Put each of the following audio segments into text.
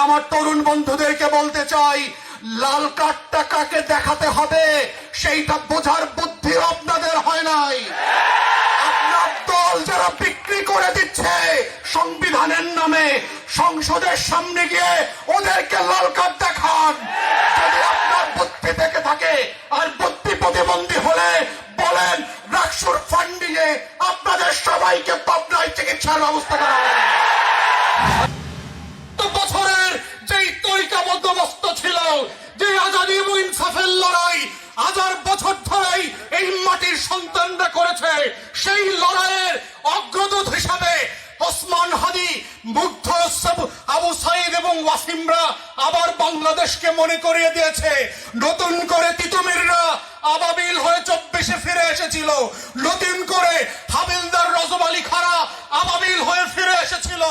আমার তরুণ বন্ধুদেরকে বলতে চাই, লাল কার্ডটা কাকে দেখাতে হবে সেইটা বোঝার বুদ্ধি আপনাদের হয় নাই। আপনার দল যারা বিক্রি করে দিচ্ছে সংবিধানের নামে, সংসদের সামনে গিয়ে ওদেরকে লাল কার্ড দেখান। যদি আপনার বুদ্ধি থেকে থাকে আর বুদ্ধি প্রতিবন্ধী হলে বলেন রাকসুর ফান্ডিং এ আপনাদের সবাইকে পাবনায় চিকিৎসার ব্যবস্থা করা হবে। বছরের যেই তরিকা বন্দোবস্ত ছিল, যে আজাদী এবং ইনসাফের লড়াই 1000 বছর ধরেই এই মাটির সন্তানরা করেছে, সেই লড়াইয়ের অগ্রদূত হিসাবে ওসমান হাদি, মুগ্ধ, আবু সাইদ এবং ওয়াসিমরা আবার বাংলাদেশকে মনে করিয়ে দিয়েছে। নতুন করে তিতুমিররা আবাবিল হয়ে 24-এ ফিরে এসেছিল, নতুন করে হাবিলদার রজব আলী খাড়া আবাবিল হয়ে ফিরে এসেছিল,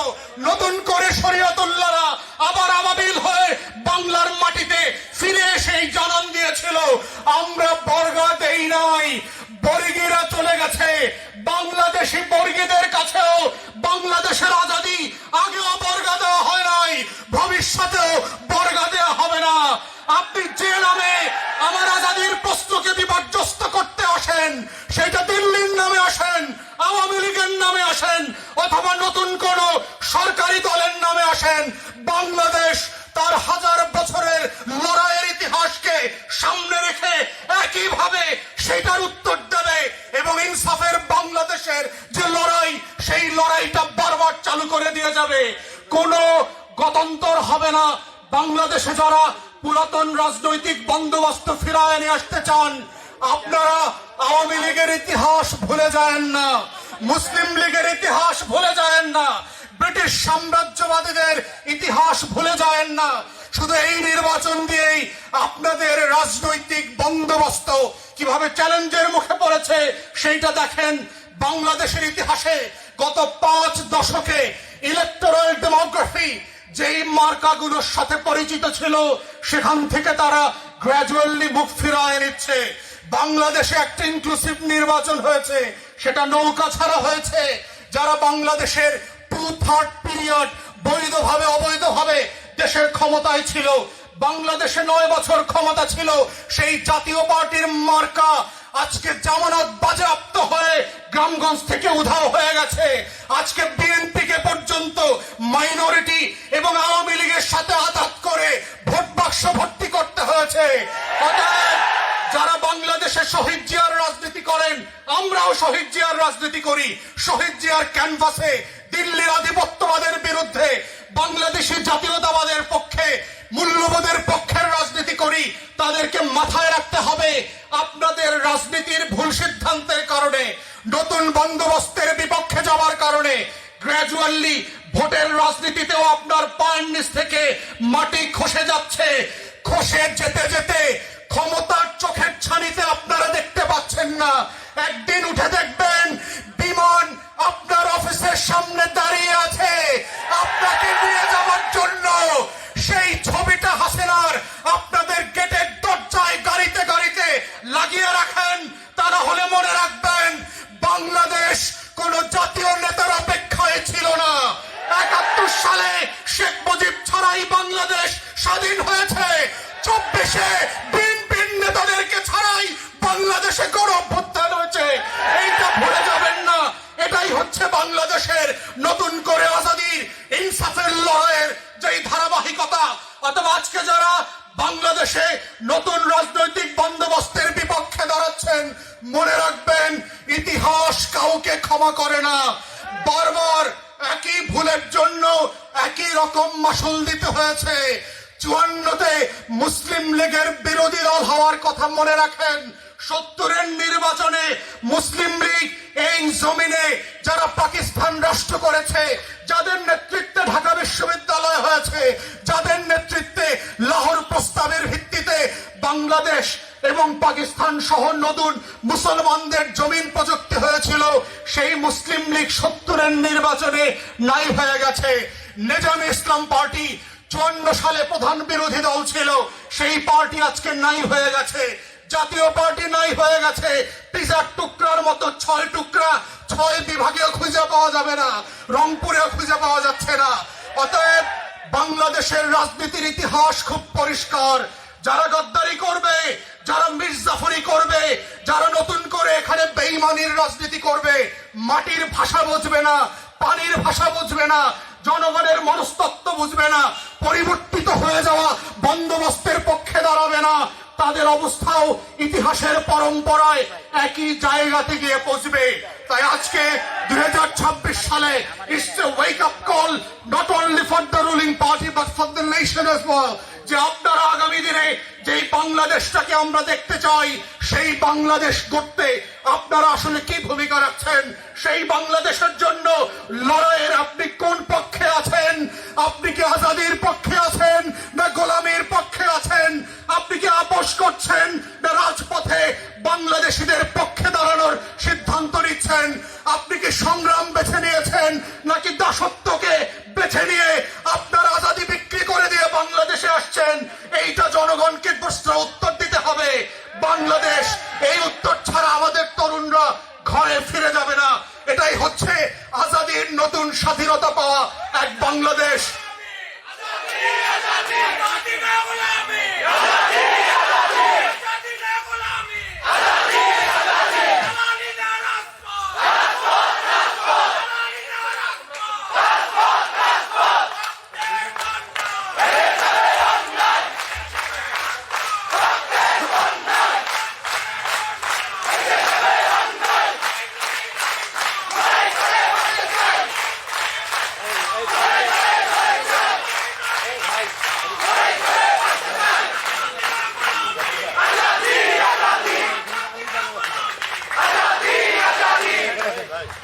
নতুন করে শরীয়তুল্লাহরা আবার আবাবিল হয়ে বাংলার মাটিতে ফিরে এসে জানান দিয়েছিল, আমরা বর্গা দেই নাই, বর্গীরা চলে গেছে। বাংলাদেশি বর্গীদের কাছেও বাংলাদেশের আজাদী আগেও বর্গা দেওয়া হয় নাই, ভবিষ্যতেও বর্গা দেওয়া হবে না। আপনি যে নামে আমার আজাদীর প্রশ্নকে বিপর্যস্ত করতে আসেন, সেটা দিল্লির নামে আসেন, আওয়ামী লীগের নামে আসেন, অথবা নতুন কোন সরকারি দলের নামে আসেন, বাংলাদেশ তার 1000 বছরের লড়াইয়ের ইতিহাসকে সামনে রেখে একইভাবে সেটার উত্তর দেবে এবং ইনসাফের বাংলাদেশের যে লড়াই, সেই লড়াইটা বারবার চালু করে দিয়ে যাবে। কোনো গতান্তর হবে না। বাংলাদেশে যারা পুরাতন রাজনৈতিক বন্দোবস্ত ফিরায় নিয়ে আসতে চান, আপনারা আওয়ামী লীগের ইতিহাস ভুলে যায়েন না, মুসলিম লীগের ইতিহাস ভুলে যায়েন না, ব্রিটিশ সাম্রাজ্যবাদীদের ইতিহাস ভুলে যায়েন না। শুধু এই নির্বাচন দিয়েই আপনাদের রাজনৈতিক বন্দোবস্ত কিভাবে চ্যালেঞ্জের মুখে পড়েছে সেইটা দেখেন। বাংলাদেশের ইতিহাসে গত 5 দশকে ইলেকটোরাল ডেমোগ্রাফি যেই মার্কাগুলোর সাথে পরিচিত ছিল, সেখান থেকে তারা গ্র্যাজুয়ালি মুখ ফিরায় নিচ্ছে। বাংলাদেশে একটা ইনক্লুসিভ নির্বাচন হয়েছে, সেটা নৌকা ছাড়া হয়েছে। যারা বাংলাদেশের 2/3 পিরিয়ড বৈধভাবে অবৈধভাবে দেশের ক্ষমতায় ছিল, বাংলাদেশে 9 বছর ক্ষমতা ছিল, সেই জাতীয় পার্টির মার্কা আজকে জামানত বাজেয়াপ্ত হয়ে গ্রামগঞ্জ থেকে উধাও হয়ে গেছে। আজকে বিএনপিকে পর্যন্ত মাইনরিটি এবং আওয়ামী লীগের সাথে আঘাত করে ভোট বাক্স ভর্তি করতে হয়েছে। অতএব যারা বাংলাদেশে শহীদ জিয়ার রাজনীতি করেন, আমরাও শহীদ জিয়ার রাজনীতি করি। শহীদ জিয়ার ক্যানভাসে দিল্লির আধিপত্যবাদের বিরুদ্ধে বাংলাদেশি জাতীয়তাবাদের পক্ষে, মূল্যবোধের পক্ষের রাজনীতি করি। তাদেরকে মাথায় রাখতে হবে, আপনাদের রাজনীতির ভুল সিদ্ধান্তের কারণে, নতুন বন্দোবস্তের বিপক্ষে যাওয়ার কারণে গ্র্যাজুয়ালি ভোটের রাজনীতিতেও আপনার পায়ের নিচ থেকে মাটি খসে যাচ্ছে। খসে যেতে যেতে ক্ষমতার চোখের ছানিতে আপনারা দেখতে পাচ্ছেন না। একদিন উঠে দেখবেন বিমান আপনার অফিসের সামনে দাঁড়িয়ে আছে আপনাকে নিয়ে যাওয়ার জন্য। সেই ছবিটা হাসিনার আপনাদের গেটের দরজায় গাড়িতে গাড়িতে লাগিয়ে রাখেন। তা না হলে মনে রাখবেন, বাংলাদেশ কোন জাতীয় নেতার অপেক্ষায় ছিল না। 71 সালে শেখ মুজিব ছাড়াই বাংলাদেশ স্বাধীন হয়েছে। 24-এ বিএনপির নেতাদেরকে ছাড়াই বাংলাদেশে গণঅভ্যুত্থান হয়েছে। এইটা ভুলে যাবেন না। এটাই হচ্ছে বাংলাদেশের নতুন করে আজাদীর ইনসাফের লড়াইয়ের যেই ধারাবাহিকতা। অথবা আজকে যারা বাংলাদেশে নতুন রাজনৈতিক বন্দোবস্তের বিপক্ষে দাঁড়াচ্ছেন, মনে রাখবেন ইতিহাস কাউকে ক্ষমা করে না। বারবার একই ভুলের জন্য একই রকম মাসুল দিতে হয়েছে। 54-তে মুসলিম লীগের বিরোধী দল হওয়ার কথা মনে রাখেন। 70-এর নির্বাচনে মুসলিম লীগ এই জমিনে যারা পাকিস্তান রাষ্ট্র করেছে, যাদের নেতৃত্বে ঢাকা বিশ্ববিদ্যালয় হয়েছে, যাদের নেতৃত্বে লাহোর প্রস্তাবের ভিত্তিতে বাংলাদেশ এবং পাকিস্তান সহ নতুন মুসলমানদের জমিন প্রযুক্তি হয়েছিল, সেই মুসলিম লীগ 70-এর নির্বাচনে নাই হয়ে গেছে। নিজামী ইসলাম পার্টি 54 সালে প্রধান বিরোধী দল ছিল, সেই পার্টি আজকে নাই হয়ে গেছে। জাতীয় পার্টি নাই হয়ে গেছে। পিজার টুকরার মতো 6 টুকরা 6 বিভাগেও খুঁজে পাওয়া যাবে না, রংপুরেও খুঁজে পাওয়া যাচ্ছে না। অতএব বাংলাদেশের রাজনীতির ইতিহাস খুব পরিষ্কার। যারা গদ্দারি করবে, যারা মির্জাফরি করবে, যারা নতুন করে এখানে বেঈমানির রাজনীতি করবে, মাটির ভাষা বুঝবে না, পানির ভাষা বুঝবে না, জনগণের মনস্তত্ত্ব বুঝবে না, পরিবর্তিত হয়ে যাওয়া বন্দোবস্তের পক্ষে দাঁড়াবে না, তাদের অবস্থাও ইতিহাসের পরম্পরায় একই জায়গাতে গিয়ে পৌঁছবে। তাই আজকে 2026 সালে it's a wake up call not only for the ruling party but for the nation as well, যে আপনারা আগামী দিনে যেই বাংলাদেশটাকে আমরা দেখতে চাই সেই বাংলাদেশ গড়তে আপনারা আসলে কি ভূমিকা রাখছেন, সেই বাংলাদেশের জন্য লড়াইয়ের আপনি কোন পক্ষে আছেন? আপনি কি আজাদির পক্ষে আছেন না গোলামীর পক্ষে আছেন? আপনি কি আপোষ করছেন না রাজপথে বাংলাদেশিদের পক্ষে দাঁড়ানোর সিদ্ধান্ত নিচ্ছেন? আপনি কি সংগ্রাম বেছে নিয়েছেন নাকি দাসত্বকে বেছে নিয়ে আপনার আজাদি বিক্রি করে দিয়ে বাংলাদেশে আসছেন? এইটা জনগণকে প্রশ্ন উত্তর দিতে হবে। বাংলাদেশ এই উত্তর ছাড়া আমাদের তরুণরা ঘরে ফিরে যাবে না। এটাই হচ্ছে আজাদির নতুন স্বাধীনতা পাওয়া এক বাংলাদেশ।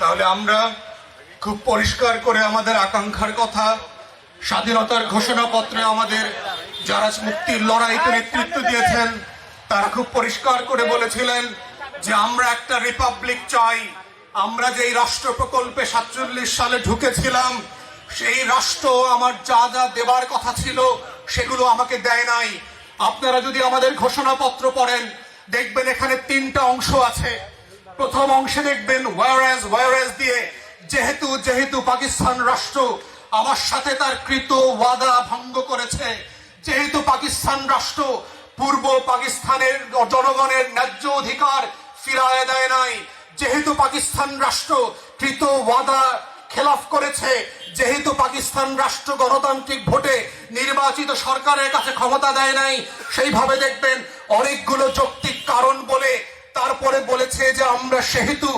তাহলে আমরা খুব পরিষ্কার করে আমাদের আকাঙ্ক্ষার কথা, স্বাধীনতার ঘোষণাপত্রে আমাদের যারা মুক্তির লড়াইতে নেতৃত্ব দিয়েছেন তারা খুব পরিষ্কার করে বলেছিলেন যে আমরা একটা রিপাবলিক চাই। আমরা যেই রাষ্ট্র প্রকল্পে 47 সালে ঢুকেছিলাম সেই রাষ্ট্র আমার যা যা দেবার কথা ছিল সেগুলো আমাকে দেয় নাই। আপনারা যদি আমাদের ঘোষণাপত্র পড়েন দেখবেন এখানে 3টা অংশ আছে। প্রথম অংশে দেখবেন ওয়ারাজ দিয়ে যেহেতু পাকিস্তান রাষ্ট্র আমার সাথে তার কৃত ওয়াদা ভঙ্গ করেছে, যেহেতু পাকিস্তান রাষ্ট্র পূর্ব পাকিস্তানের জনগণের ন্যায্য অধিকার ফিরায় দেয় নাই, যেহেতু পাকিস্তান রাষ্ট্র কৃত ওয়াদা খেলাফ করেছে, যেহেতু পাকিস্তান রাষ্ট্র গণতান্ত্রিক ভোটে নির্বাচিত সরকারের কাছে ক্ষমতা দেয় নাই, সেইভাবে দেখবেন অনেকগুলো যৌক্তিক কারণ বলে তারপরে বলেছে যে আমরা সেহেতু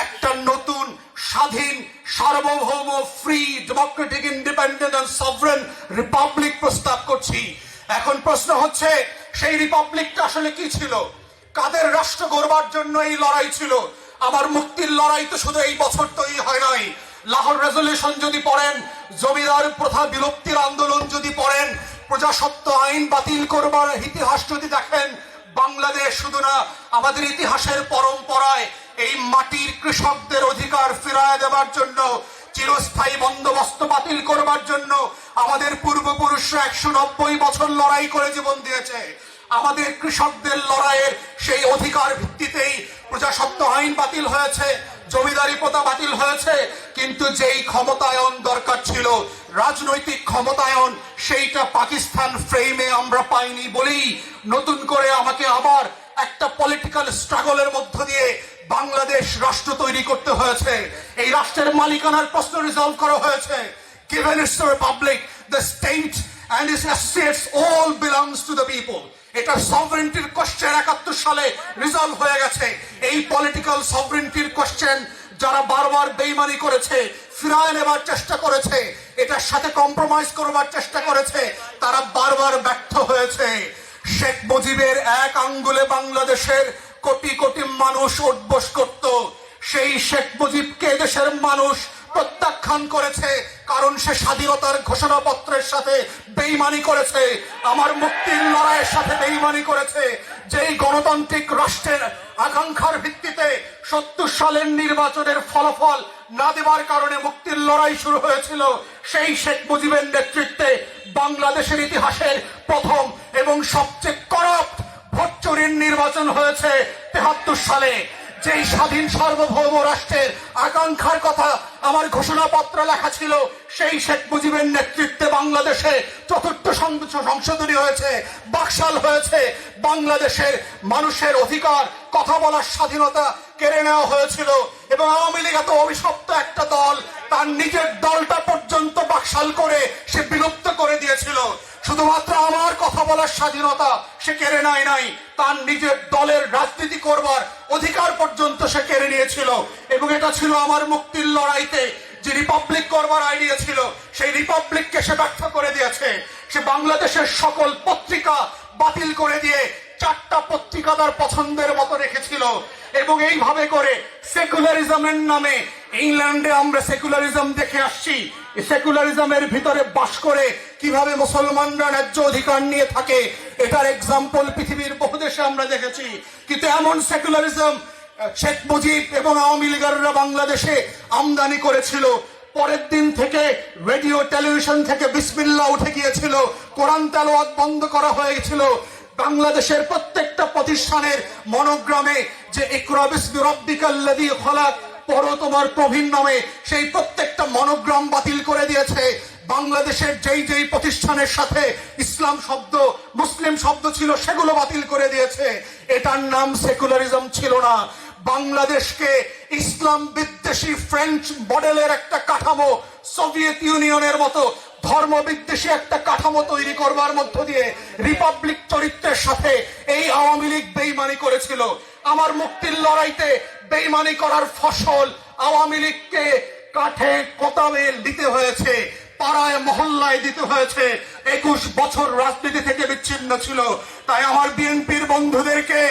একটা নতুন স্বাধীন সার্বভৌম free democratic independent and sovereign republic প্রস্তাব করছি। এখন প্রশ্ন হচ্ছে সেই রিপাবলিকটা আসলে কি ছিল? কাদের রাষ্ট্র গড়বার জন্য এই লড়াই ছিল? আমার মুক্তির লড়াই তো শুধু এই বছর তৈরি হয় নাই। লাহোর রেজলিউশন যদি পড়েন, জমিদার প্রথা বিলুপ্তির আন্দোলন যদি পড়েন, প্রজাস্বত্ব আইন বাতিল করবার ইতিহাস যদি দেখেন, বাংলাদেশ শুধু না আমাদের ইতিহাসের পরম্পরায় এই মাটির কৃষকদের অধিকার ফিরায় দেবার জন্য, চিরস্থায়ী বন্দোবস্ত বাতিল করবার জন্য আমাদের পূর্বপুরুষরা 190 বছর লড়াই করে জীবন দিয়েছে। আমাদের কৃষকদের লড়াইয়ের সেই অধিকার ভিত্তিতেই প্রজাস্বত্ব আইন বাতিল হয়েছে, জমিদারি প্রথা বাতিল হয়েছে। কিন্তু যেই ক্ষমতায়ন দরকার ছিল, রাজনৈতিক ক্ষমতায়ন, সেইটা পাকিস্তান ফ্রেমে আমরা পাইনি বলেই নতুন করে আমাকে আবার একটা পলিটিক্যাল স্ট্রাগলের মধ্য দিয়ে বাংলাদেশ রাষ্ট্র তৈরি করতে হয়েছে। এই রাষ্ট্রের মালিকানার প্রশ্ন রিজলভ করা হয়েছে। Given it's a republic, the state and its assets all belongs to the people. এটা সভরেন্টির কোশ্চেন 71 সালে রিজলভ হয়ে গেছে। এই পলিটিক্যাল সভরেন্টির কোশ্চেন যারা বারবার বেইমানি করেছে, ফিরায় নেবার চেষ্টা করেছে, এটার সাথে কম্প্রোমাইজ করবার চেষ্টা করেছে, তারা বারবার ব্যর্থ হয়েছে। শেখ মুজিবের এক আঙ্গুলে বাংলাদেশের কোটি কোটি মানুষ উঠবস করত। সেই শেখ মুজিবকে দেশের মানুষ প্রত্যাখ্যান করেছে, কারণ সে স্বাধীনতার ঘোষণাপত্রের সাথে বেইমানি করেছে, আমার মুক্তির লড়াইয়ের সাথে বেইমানি করেছে। যেই গণতান্ত্রিক রাষ্ট্রের আকাঙ্ক্ষার ভিত্তিতে 70 সালের নির্বাচনের ফলাফল না দেবার কারণে মুক্তির লড়াই শুরু হয়েছিল, সেই শেখ মুজিবের নেতৃত্বে বাংলাদেশের ইতিহাসের প্রথম এবং সবচেয়ে করাপ্ট ভোট চুরির নির্বাচন হয়েছে 73 সালে। যেই স্বাধীন সার্বভৌম রাষ্ট্রের আকাঙ্ক্ষার কথা আমার ঘোষণাপত্র লেখা ছিল, সেই শেখ মুজিবের নেতৃত্বে বাংলাদেশে চতুর্থ সংশোধনী হয়েছে, বাকশাল হয়েছে। বাংলাদেশের মানুষের অধিকার, কথা বলার স্বাধীনতা কেড়ে নেওয়া হয়েছিল এবং আওয়ামী লীগ এত অভিশপ্ত একটা দল, তার নিজের দলটা পর্যন্ত বাকশাল করে সে বিলুপ্ত করে দিয়েছিল। শুধুমাত্র আমার কথা বলার স্বাধীনতা সে কেড়ে নেয় নাই, তার নিজের দলের রাজনীতি করবার অধিকার পর্যন্ত সে কেড়ে নিয়েছিল। এবং এটা ছিল আমার মুক্তির লড়াইতে যে রিপাবলিক করবার আইডিয়া ছিল, সেই রিপাবলিককে সে ব্যর্থ করে দিয়েছে। সে বাংলাদেশের সকল পত্রিকা বাতিল করে দিয়ে 4টা পত্রিকা তার পছন্দের মতো রেখেছিল। এবং এইভাবে করে সেকুলারিজমের নামে, ইংল্যান্ডে আমরা সেকুলারিজম দেখে আসছি, সেকুলারিজমের ভিতরে বাস করে কিভাবে মুসলমানরা ন্যায্য অধিকার নিয়ে থাকে, এটার এক্সাম্পল পৃথিবীর বহু দেশে আমরা দেখেছি। কিন্তু এমন সেকুলারিজম শেখ মুজিব এবং আওয়ামী লীগাররা বাংলাদেশে আমদানি করেছিল। পরের দিন থেকে রেডিও টেলিভিশন থেকে বিসমিল্লাহ উঠে গিয়েছিল, কোরআন তেলাওয়াত বন্ধ করা হয়েছিল। বাংলাদেশের প্রত্যেকটা প্রতিষ্ঠানের মনোগ্রামে যে ইকরা বিসমি রাব্বিকাল্লাযী খলাক, পড়ো তোমার প্রভুর নামে, সেই প্রত্যেকটা মনোগ্রাম বাতিল করে দিয়েছে। বাংলাদেশের যেই যেই প্রতিষ্ঠানের সাথে ইসলাম শব্দ, মুসলিম শব্দ ছিল, সেগুলো বাতিল করে দিয়েছে। এটার নাম সেকুলারিজম ছিল না। বাংলাদেশকে ইসলাম বিদ্বেষী ফ্রেঞ্চ মডেলের একটা কাঠামো, সোভিয়েত ইউনিয়নের মতো ধর্ম বিদ্বেষী একটা কাঠামো তৈরি করবার মধ্য দিয়ে রিপাবলিক চরিত্রের সাথে এই আওয়ামী লীগ বেইমানি করেছিল। আমার মুক্তির লড়াইতে বেইমানি করার ফসল আওয়ামী লীগকে কাঠে কোতাবে দিতে হয়েছে, পাড়ায় মহল্লায় দিতে হয়েছে। 21 বছর রাজনীতি থেকে বিচ্ছিন্ন ছিল। তাই আমার বিএনপির বন্ধুদেরকে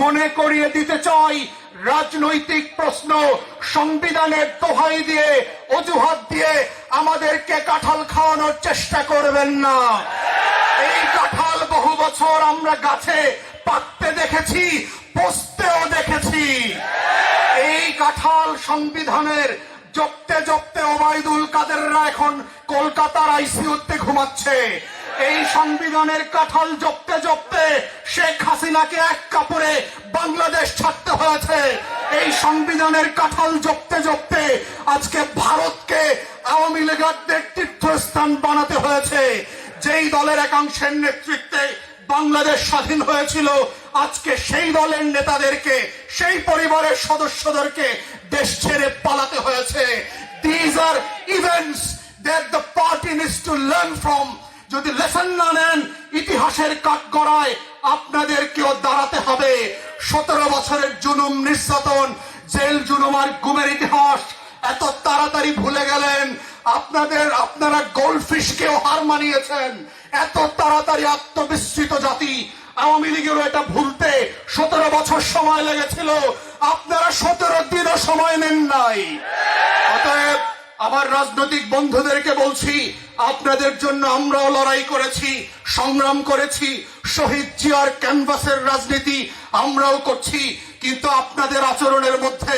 মনে করিয়ে দিতে চাই, রাজনৈতিক প্রশ্ন সংবিধানের দোহাই দিয়ে, অজুহাত দিয়ে আমাদেরকে কাঁঠাল খাওয়ানোর চেষ্টা করবেন না। এই কাঁঠাল বহু বছর আমরা গাছে পাকতে দেখেছি, পচতেও দেখেছি। এই কাঁঠাল সংবিধানের জপতে জপতে ওবায়দুল কাদেররা এখন কলকাতার আইসিইউতে ঘুমাচ্ছে। এই সংবিধানের কাঁঠাল জপতে জপতে শেখ হাসিনাকে এক কাপড়ে বাংলাদেশ ছাড়তে হয়েছে। এই সংবিধানের কাঁঠাল জপতে জপতে আজকে ভারতকে আওয়ামী লীগের তীর্থস্থান বানাতে হয়েছে। যেই দলের একাংশের নেতৃত্বে বাংলাদেশ স্বাধীন হয়েছিল, আজকে সেই দলের নেতাদেরকে, সেই পরিবারের সদস্যদেরকে দেশ ছেড়ে পালাতে হয়েছে। These are events that the party needs to learn from. যদি লেসন না নেন, ইতিহাসের কাঠগড়ায় আপনাদেরকেও দাঁড়াতে হবে। 17 বছরের জুলুম, নির্যাতন, জেল জুলুম আর গুমের ইতিহাস এত তাড়াতাড়ি ভুলে গেলেন। আপনারা গোল্ডফিশকেও হার মানিয়েছেন। এত তাড়াতাড়ি আত্মবিস্মৃত জাতি। আওয়ামী লীগেরও এটা ভুলতে 17 বছর সময় লেগেছিল, আপনারা 17 দিনও সময় নেন নাই। অতএব আমার রাজনৈতিক বন্ধুদেরকে বলছি, আপনাদের জন্য আমরাও লড়াই করেছি, সংগ্রাম করেছি। শহীদ জিয়ার ক্যানভাসের রাজনীতি আমরাও করছি। কিন্তু আপনাদের আচরণের মধ্যে,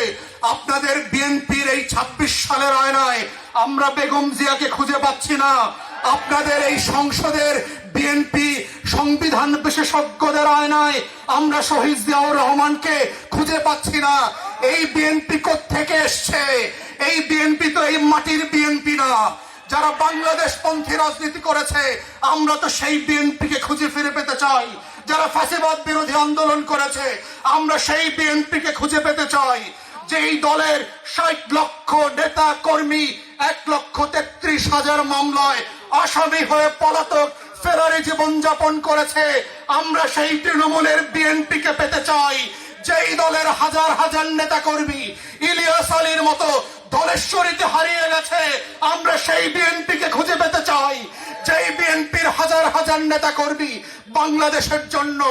আপনাদের বিএনপির এই 26 সালের আয়নায় আমরা বেগম জিয়াকে খুঁজে পাচ্ছি না। আপনাদের এই সংসদের বিএনপি সংবিধান বিশেষজ্ঞদের আয়নায় আমরা শহীদ জিয়াউর রহমানকে খুঁজে পাচ্ছি না। এই বিএনপি কোত্থেকে এসছে? এই বিএনপি তো এই মাটির বিএনপি না। যারা বাংলাদেশ পন্থী রাজনীতি করেছে, আমরা তো সেই বিএনপিকে খুঁজে ফিরে পেতে চাই। যারা ফ্যাসিবাদ বিরোধী আন্দোলন করেছে, আমরা সেই বিএনপিকে খুঁজে পেতে চাই। যেই দলের 60 লক্ষ নেতা কর্মী 1,33,000 মামলায় আসামি হয়ে পলাতক ফেরারি জীবনযাপন করেছে, আমরা সেই তৃণমূলের বিএনপিকে পেতে চাই। যেই দলের হাজার হাজার নেতা কর্মী ইলিয়াস আলীর মতো দলেশ্বরীতে হারিয়ে গেছে, আমরা সেই বিএনপিকে খুঁজে পেতে চাই। যেই বিএনপির হাজার হাজার নেতা কর্মী বাংলাদেশের জন্য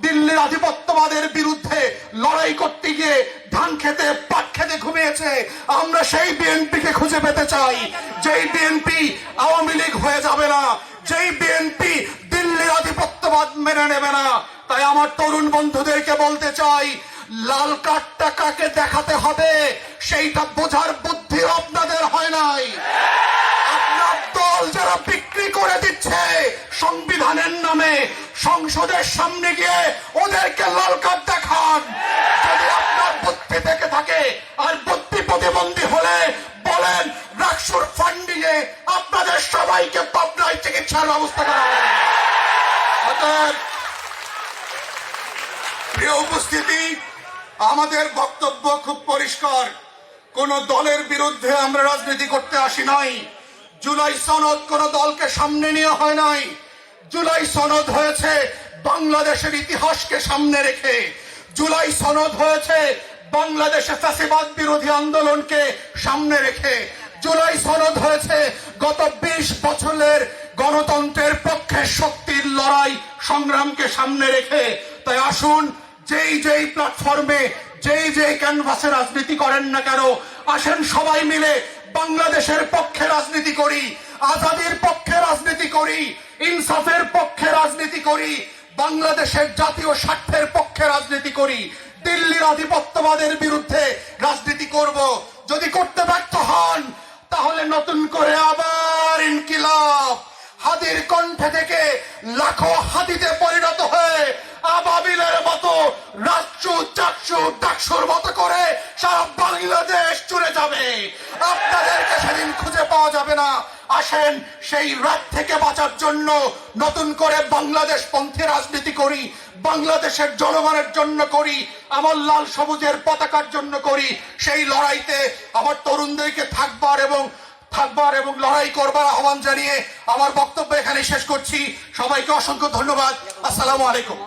দিল্লির আধিপত্যবাদের বিরুদ্ধে লড়াই করতে গিয়ে ধান খেতে, পাট খেতে ঘুমিয়েছে, আমরা সেই বিএনপিকে খুঁজে পেতে চাই। যেই বিএনপি আওয়ামী লীগ হয়ে যাবে না, যেই বিএনপি দিল্লির আধিপত্যবাদ মেনে নেবে না। তাই আমার তরুণ বন্ধুদেরকে বলতে চাই, লাল কার্ডটা কাকে দেখাতে হবে সেইটা বোঝার বুদ্ধি আপনাদের হয় নাই। আপনার দল যারা বিক্রি করে দিচ্ছে সংবিধানের নামে, সংসদের সামনে গিয়ে ওদেরকে লাল কার্ড দেখান। যদি আপনার বুদ্ধি প্রার্থী থেকে থাকে আর বুদ্ধি প্রতিবন্ধী হলে বলেন রাকসুর ফান্ডিং এ আপনাদের সবাইকে পাবনায় চিকিৎসার ব্যবস্থা করা হবে। অতএব প্রিয় উপস্থিতি, আমাদের বক্তব্য খুব পরিষ্কার। কোন দলের বিরুদ্ধে আমরা রাজনীতি করতে আসি নাই। জুলাই সনদ কোন দলকে সামনে নিয়ে হয় নাই। জুলাই সনদ হয়েছে বাংলাদেশের ইতিহাসকে সামনে রেখে। জুলাই সনদ হয়েছে বাংলাদেশে ফ্যাসিবাদ বিরোধী আন্দোলনকে সামনে রেখে। জুলাই সনদ হয়েছে গত 20 বছরের গণতন্ত্রের পক্ষে শক্তির লড়াই সংগ্রামকে সামনে রেখে। তাই আসুন, যেই প্ল্যাটফর্মে যেই ক্যানভাসে রাজনীতি করেন না কেন, আসেন সবাই মিলে বাংলাদেশের পক্ষে রাজনীতি করি, আজাদির পক্ষে রাজনীতি করি, ইনসাফের পক্ষে রাজনীতি করি, বাংলাদেশের জাতীয় স্বার্থের পক্ষে রাজনীতি করি। দিল্লির আধিপত্যবাদের বিরুদ্ধে রাজনীতি করব। যদি করতে ব্যর্থ হন তাহলে নতুন করে আবার ইনকিলাব, হাদির কণ্ঠে থেকে লাখো হাদিতে পরিণত হয়ে আবাবিলের মতো রাজ্জু চাকসু ডাকসুর মতো করে সারা বাংলাদেশ চুরে যাবে। আপনাদেরকে সেদিন খুঁজে পাওয়া যাবে না। আসেন সেই রাত থেকে বাঁচার জন্য নতুন করে বাংলাদেশ পন্থী রাজনীতি করি, বাংলাদেশের জনগণের জন্য করি, আমার লাল সবুজের পতাকার জন্য করি। সেই লড়াইতে আমার তরুণদেরকে থাকবার এবং লড়াই করবার আহ্বান জানিয়ে আমার বক্তব্য এখানে শেষ করছি। সবাইকে অসংখ্য ধন্যবাদ। আসসালামু আলাইকুম।